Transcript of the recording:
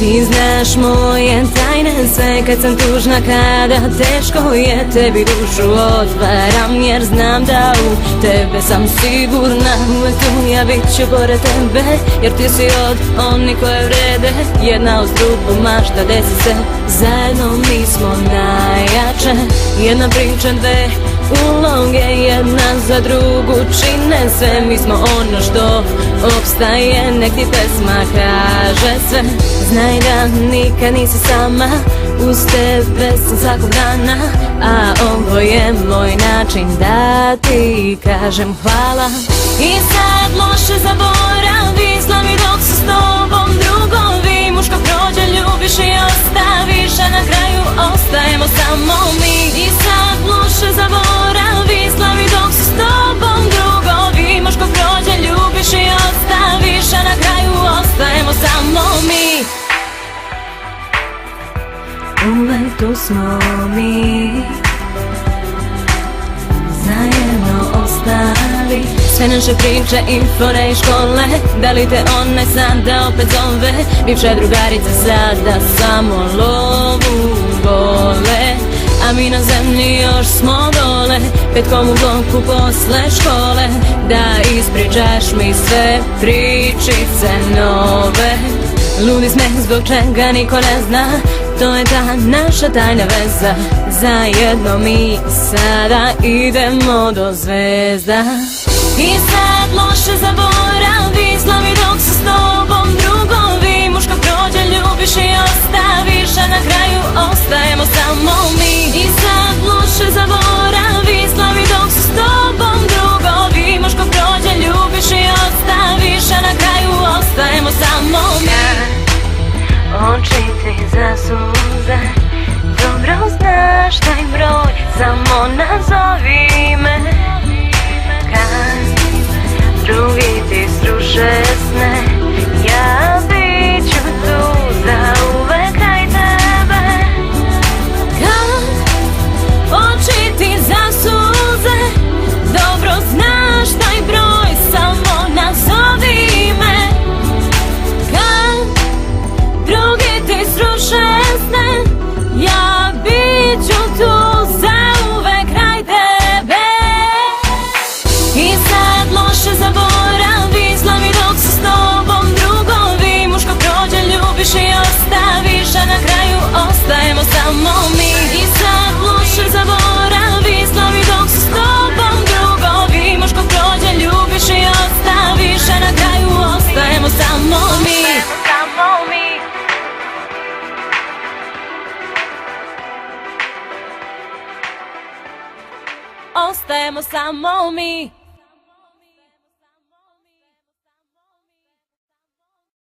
Ti znaš moje tajne sve kad sam tužna, kada teško je, tebi dušu otvaram jer znam da u tebe sam sigurna. Uvek tu ja bit ću pored tebe jer ti si od onih koje vrede. Jedna uz drugu mašta desi se, zajedno mi smo najjače. Jedna priča, dve uloge, jedna za drugu čine sve. Mi smo ono što opstaje, nek ti pesma kaže sve. Znaj da nikad nisi sama, uz tebe sam svakog dana. A ovo je moj način da ti kažem hvala. I sad loše zaboravi, slavi dok su s tobom drugovi. Muško prođe, ljubiš i ostaviš, a na kraju ostajemo samo mi. I sad loše zaboravi, slavi dok su s tobom drugovi. Muško prođe, ljubiš i ostaviš, a na kraju ostajemo samo mi. Uvek tu smo mi, zajedno ostali. Sve naše priče i fore i škole, da li te one sada opet zove? Bivše drugarice sada samo lovu vole, a mi na zemlji još smo dole, petkom u bloku posle škole. Da ispričaš mi sve pričice nove. Ludi smeh zbog čega niko ne zna, to je ta naša tajna veza. Zajedno mi sada idemo do zvezda. I sad loše zaboravi, slavi dok su s tobom drugovi. Muško prođe, ljubiš i ostaviš, a na kraju ostajemo samo mi. I sad loše zaboravi, slavi dok su s tobom drugovi. Muško prođe, ljubiš i ostaviš, a na kraju ostajemo samo mi. Oči ti zasuze, dobro znaš taj broj, samo nazovi me. Kad drugi ti sruše sne, ja bit ću tu zauvek kraj tebe. Kad oči ti zasuze, dobro znaš taj broj, samo nazovi me. Kad drugi ti sruše sne, ja bit ću tu zauvek kraj tebe. I sad loše zaboravi, slavi dok su s tobom drugovi. Muško prođe, ljubiš i ostaviš, a na kraju ostajemo samo mi. I sad loše zaboravi, slavi dok su s tobom drugovi. Muško prođe, ljubiš i ostaviš, a na kraju ostajemo samo mi. Ostajemo samo mi.